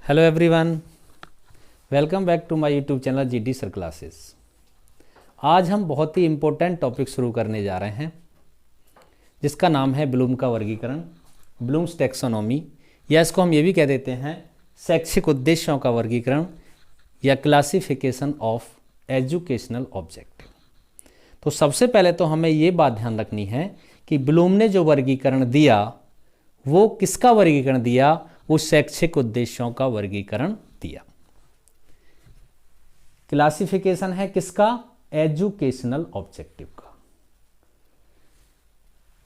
Hello everyone, welcome back to my YouTube channel GD sir classes. आज हम बहुत ही important topic शुरू करने जा रहे हैं जिसका नाम है ब्लूम का वर्गीकरण, ब्लूम्स टैक्सोनॉमी, या इसको हम ये भी कह देते हैं शैक्षिक उद्देश्यों का वर्गीकरण या क्लासिफिकेशन ऑफ एजुकेशनल ऑब्जेक्टिव। तो सबसे पहले तो हमें ये बात ध्यान रखनी है कि ब्लूम ने जो वर्गीकरण दिया वो किसका वर्गीकरण दिया? वो शैक्षिक उद्देश्यों का वर्गीकरण दिया। क्लासिफिकेशन है किसका? एजुकेशनल ऑब्जेक्टिव का।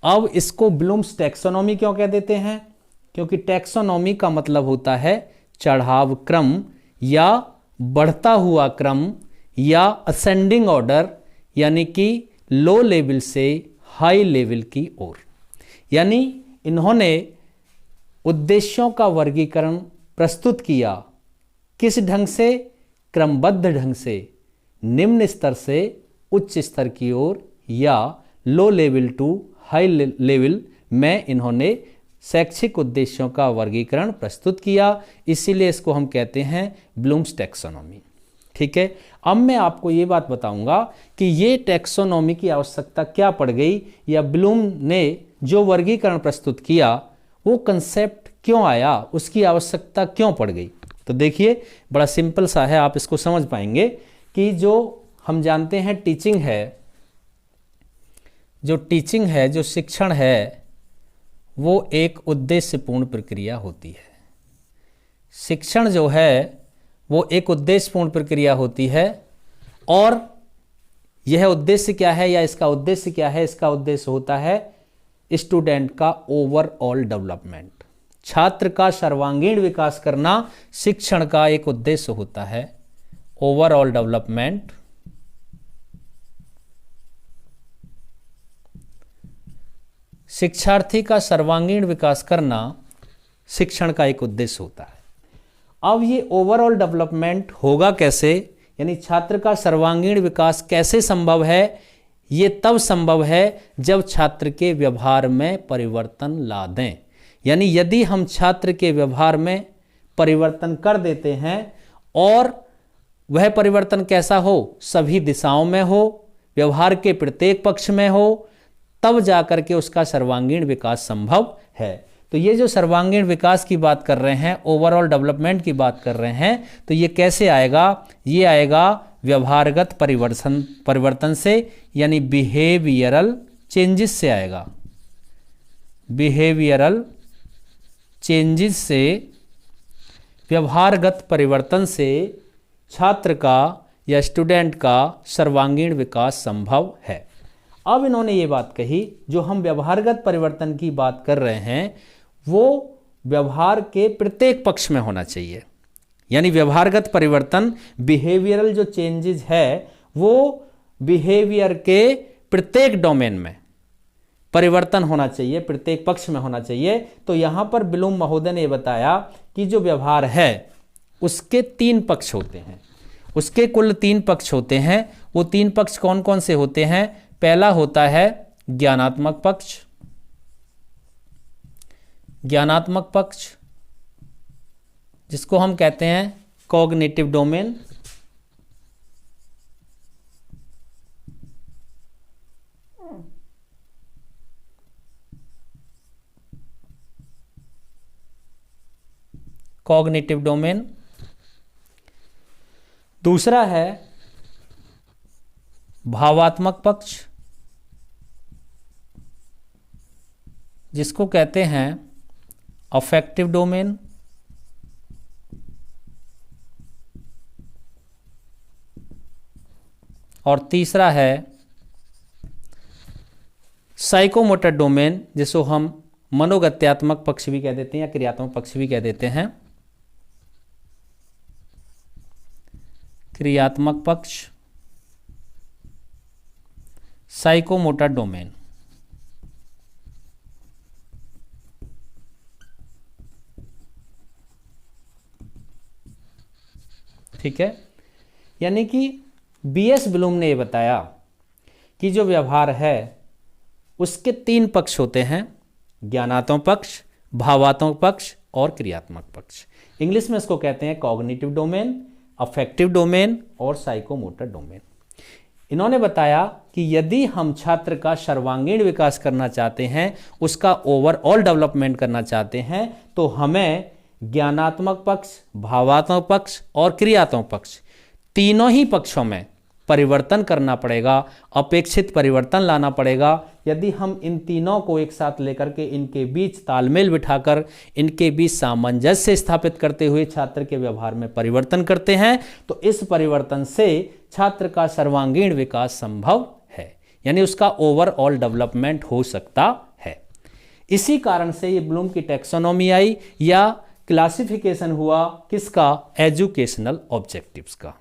अब इसको ब्लूम्स टैक्सोनॉमी क्यों कह देते हैं? क्योंकि टैक्सोनॉमी का मतलब होता है चढ़ाव क्रम या बढ़ता हुआ क्रम या असेंडिंग ऑर्डर, यानी कि लो लेवल से हाई लेवल की ओर। यानी इन्होंने उद्देश्यों का वर्गीकरण प्रस्तुत किया किस ढंग से? क्रमबद्ध ढंग से, निम्न स्तर से उच्च स्तर की ओर या low level to high level में इन्होंने शैक्षिक उद्देश्यों का वर्गीकरण प्रस्तुत किया। इसीलिए इसको हम कहते हैं ब्लूम्स टैक्सोनॉमी। ठीक है, अब मैं आपको ये बात बताऊंगा कि ये टैक्सोनॉमी की आवश्यकता क्या पड़ गई, या ब्लूम ने जो वर्गीकरण प्रस्तुत किया वो कंसेप्ट क्यों आया, उसकी आवश्यकता क्यों पड़ गई। तो देखिए, बड़ा सिंपल सा है, आप इसको समझ पाएंगे कि जो हम जानते हैं टीचिंग है, जो शिक्षण है, वो एक उद्देश्यपूर्ण प्रक्रिया होती है। शिक्षण जो है वो एक उद्देश्यपूर्ण प्रक्रिया होती है। और यह उद्देश्य क्या है, या इसका उद्देश्य क्या है? इसका उद्देश्य होता है स्टूडेंट का ओवरऑल डेवलपमेंट, छात्र का सर्वांगीण विकास करना शिक्षण का एक उद्देश्य होता है। ओवरऑल डेवलपमेंट, शिक्षार्थी का सर्वांगीण विकास करना शिक्षण का एक उद्देश्य होता है। अब ये ओवरऑल डेवलपमेंट होगा कैसे, यानी छात्र का सर्वांगीण विकास कैसे संभव है? ये तब संभव है जब छात्र के व्यवहार में परिवर्तन ला दें। यानी यदि हम छात्र के व्यवहार में परिवर्तन कर देते हैं, और वह परिवर्तन कैसा हो? सभी दिशाओं में हो, व्यवहार के प्रत्येक पक्ष में हो, तब जाकर के उसका सर्वांगीण विकास संभव है। तो ये जो सर्वांगीण विकास की बात कर रहे हैं, ओवरऑल डेवलपमेंट की बात कर रहे हैं, तो ये कैसे आएगा? ये आएगा व्यवहारगत परिवर्तन से, यानी बिहेवियरल चेंजेस से आएगा। बिहेवियरल चेंजेस से, व्यवहारगत परिवर्तन से छात्र का या स्टूडेंट का सर्वांगीण विकास संभव है। अब इन्होंने ये बात कही, जो हम व्यवहारगत परिवर्तन की बात कर रहे हैं वो व्यवहार के प्रत्येक पक्ष में होना चाहिए। यानी व्यवहारगत परिवर्तन, बिहेवियरल जो चेंजेस है, वो बिहेवियर के प्रत्येक डोमेन में परिवर्तन होना चाहिए, प्रत्येक पक्ष में होना चाहिए। तो यहां पर ब्लूम महोदय ने बताया कि जो व्यवहार है उसके 3 पक्ष होते हैं, उसके कुल 3 पक्ष होते हैं। वो 3 पक्ष कौन कौन से होते हैं? पहला होता है ज्ञानात्मक पक्ष, ज्ञानात्मक पक्ष जिसको हम कहते हैं कॉग्निटिव डोमेन। Cognitive domain. दूसरा है भावात्मक पक्ष जिसको कहते हैं अफेक्टिव डोमेन। और तीसरा है साइकोमोटर डोमेन, जिसको हम मनोगत्यात्मक पक्ष भी कह देते हैं या क्रियात्मक पक्ष भी कह देते हैं। क्रियात्मक पक्ष, साइकोमोटर डोमेन। ठीक है, यानी कि बीएस ब्लूम ने ये बताया कि जो व्यवहार है उसके 3 पक्ष होते हैं, ज्ञानात्मक पक्ष, भावात्मक पक्ष और क्रियात्मक पक्ष। इंग्लिश में इसको कहते हैं कॉग्निटिव डोमेन, अफेक्टिव डोमेन और साइकोमोटर डोमेन। इन्होंने बताया कि यदि हम छात्र का सर्वांगीण विकास करना चाहते हैं, उसका ओवरऑल डेवलपमेंट करना चाहते हैं, तो हमें ज्ञानात्मक पक्ष, भावात्मक पक्ष और क्रियात्मक पक्ष तीनों ही पक्षों में परिवर्तन करना पड़ेगा, अपेक्षित परिवर्तन लाना पड़ेगा। यदि हम इन तीनों को एक साथ लेकर के इनके बीच तालमेल बिठाकर इनके बीच सामंजस्य स्थापित करते हुए छात्र के व्यवहार में परिवर्तन करते हैं, तो इस परिवर्तन से छात्र का सर्वांगीण विकास संभव है, यानी उसका ओवरऑल डेवलपमेंट हो सकता है। इसी कारण से ये ब्लूम की टैक्सोनॉमी आई या क्लासिफिकेशन हुआ किसका, एजुकेशनल ऑब्जेक्टिव्स का।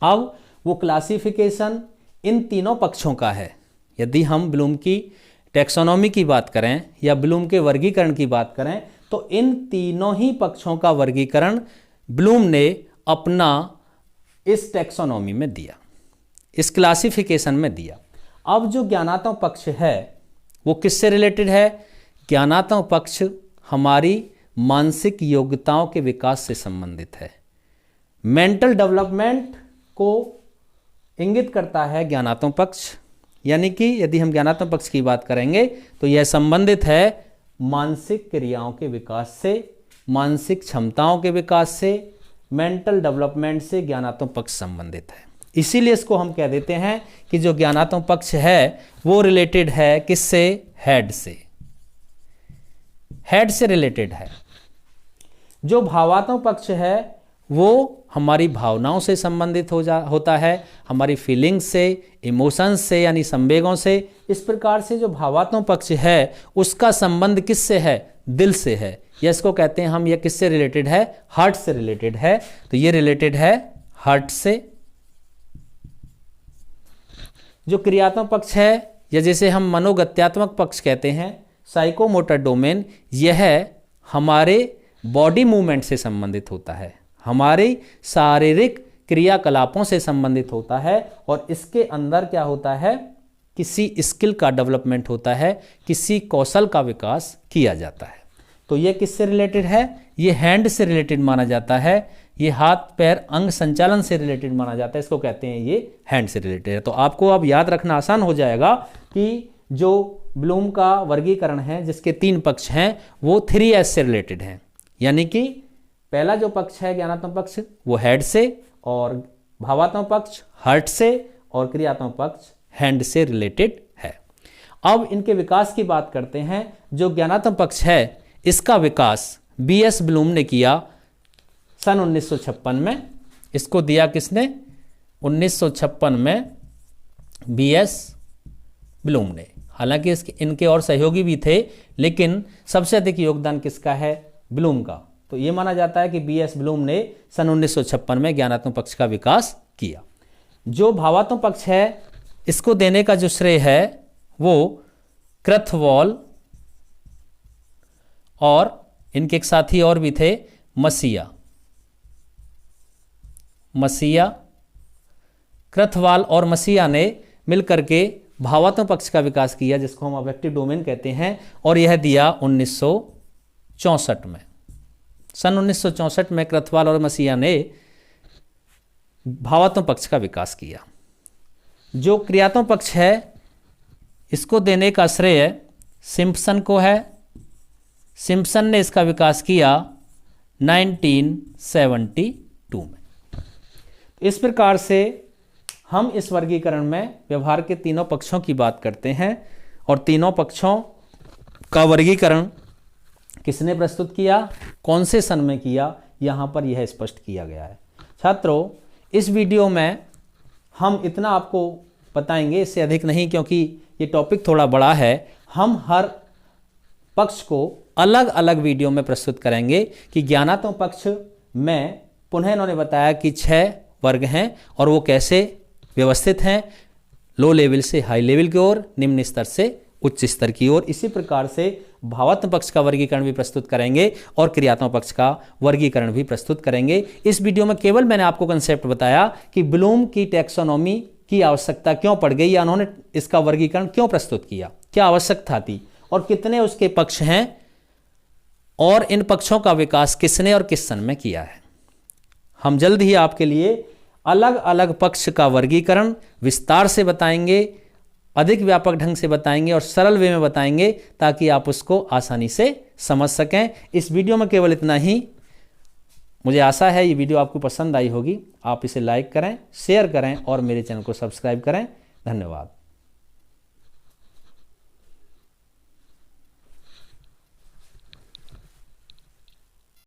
अब वो क्लासिफिकेशन इन तीनों पक्षों का है। यदि हम ब्लूम की टैक्सोनॉमी की बात करें या ब्लूम के वर्गीकरण की बात करें, तो इन तीनों ही पक्षों का वर्गीकरण ब्लूम ने अपना इस टैक्सोनॉमी में दिया, इस क्लासिफिकेशन में दिया। अब जो ज्ञानात्मक पक्ष है वो किससे रिलेटेड है? ज्ञानात्मक पक्ष हमारी मानसिक योग्यताओं के विकास से संबंधित है। मेंटल डेवलपमेंट को इंगित करता है ज्ञानात्मक पक्ष, यानी कि यदि हम ज्ञानात्मक पक्ष की बात करेंगे तो यह संबंधित है मानसिक क्रियाओं के विकास से, मानसिक क्षमताओं के विकास से, मेंटल डेवलपमेंट से ज्ञानात्मक पक्ष संबंधित है। इसीलिए इसको हम कह देते हैं कि जो ज्ञानात्मक पक्ष है वो रिलेटेड है किससे? हेड से, हेड से रिलेटेड है। जो भावात्मक पक्ष है वो हमारी भावनाओं से संबंधित होता है, हमारी फीलिंग्स से, इमोशंस से यानी संवेगों से। इस प्रकार से जो भावात्मक पक्ष है उसका संबंध किससे है? दिल से है, या इसको कहते हैं हम, यह किससे रिलेटेड है? हार्ट से रिलेटेड है। तो ये रिलेटेड है हार्ट से। जो क्रियात्मक पक्ष है या जिसे हम मनोगत्यात्मक पक्ष कहते हैं, साइकोमोटर डोमेन, यह हमारे बॉडी मूवमेंट से संबंधित होता है, हमारे शारीरिक क्रियाकलापों से संबंधित होता है। और इसके अंदर क्या होता है? किसी स्किल का डेवलपमेंट होता है, किसी कौशल का विकास किया जाता है। तो ये किससे रिलेटेड है? ये हैंड से रिलेटेड माना जाता है, ये हाथ पैर अंग संचालन से रिलेटेड माना जाता है, इसको कहते हैं ये हैंड से रिलेटेड है। तो आपको अब याद रखना आसान हो जाएगा कि जो ब्लूम का वर्गीकरण है जिसके 3 पक्ष हैं वो 3S से रिलेटेड हैं, यानी कि पहला जो पक्ष है ज्ञानात्मक पक्ष वो हेड से, और भावात्मक पक्ष हार्ट से, और क्रियात्मक पक्ष हैंड से रिलेटेड है। अब इनके विकास की बात करते हैं। जो ज्ञानात्मक पक्ष है इसका विकास BS ब्लूम ने किया सन 1956 में। इसको दिया किसने? 1956 में BS ब्लूम ने। हालांकि इनके और सहयोगी भी थे, लेकिन सबसे अधिक योगदान किसका है? ब्लूम का। तो ये माना जाता है कि BS ब्लूम ने सन 1956 में ज्ञानात्मक पक्ष का विकास किया। जो भावात्मक पक्ष है इसको देने का जो श्रेय है वो क्रथवॉल और इनके एक साथी और भी थे, मसीहा, क्रथवाल और मसीहा ने मिलकर के भावात्मक पक्ष का विकास किया, जिसको हम अफेक्टिव डोमेन कहते हैं। और यह दिया 1964 में। सन 1964 में क्रथवाल और मसीहा ने भावात्मक पक्ष का विकास किया। जो क्रियात्मक पक्ष है इसको देने का श्रेय सिम्पसन को है। सिम्पसन ने इसका विकास किया 1972 में। इस प्रकार से हम इस वर्गीकरण में व्यवहार के तीनों पक्षों की बात करते हैं, और तीनों पक्षों का वर्गीकरण किसने प्रस्तुत किया, कौन से सन में किया, यहाँ पर यह स्पष्ट किया गया है। छात्रों, इस वीडियो में हम इतना आपको बताएंगे, इससे अधिक नहीं, क्योंकि ये टॉपिक थोड़ा बड़ा है। हम हर पक्ष को अलग अलग वीडियो में प्रस्तुत करेंगे कि ज्ञानात्मक पक्ष में पुनः इन्होंने बताया कि 6 वर्ग हैं और वो कैसे व्यवस्थित हैं, लो लेवल से हाई लेवल की ओर, निम्न स्तर से उच्च स्तर की ओर। इसी प्रकार से भावात्मक पक्ष का वर्गीकरण भी प्रस्तुत करेंगे और क्रियात्मक पक्ष का वर्गीकरण भी प्रस्तुत करेंगे। इस वीडियो में केवल मैंने आपको कंसेप्ट बताया कि ब्लूम की टैक्सोनॉमी की आवश्यकता क्यों पड़ गई, या उन्होंने इसका वर्गीकरण क्यों प्रस्तुत किया, क्या आवश्यकता थी और कितने उसके पक्ष हैं, और इन पक्षों का विकास किसने और किस सन में किया है। हम जल्द ही आपके लिए अलग अलग पक्ष का वर्गीकरण विस्तार से बताएंगे, अधिक व्यापक ढंग से बताएंगे और सरल वे में बताएंगे ताकि आप उसको आसानी से समझ सकें। इस वीडियो में केवल इतना ही। मुझे आशा है ये वीडियो आपको पसंद आई होगी। आप इसे लाइक करें, शेयर करें और मेरे चैनल को सब्सक्राइब करें। धन्यवाद।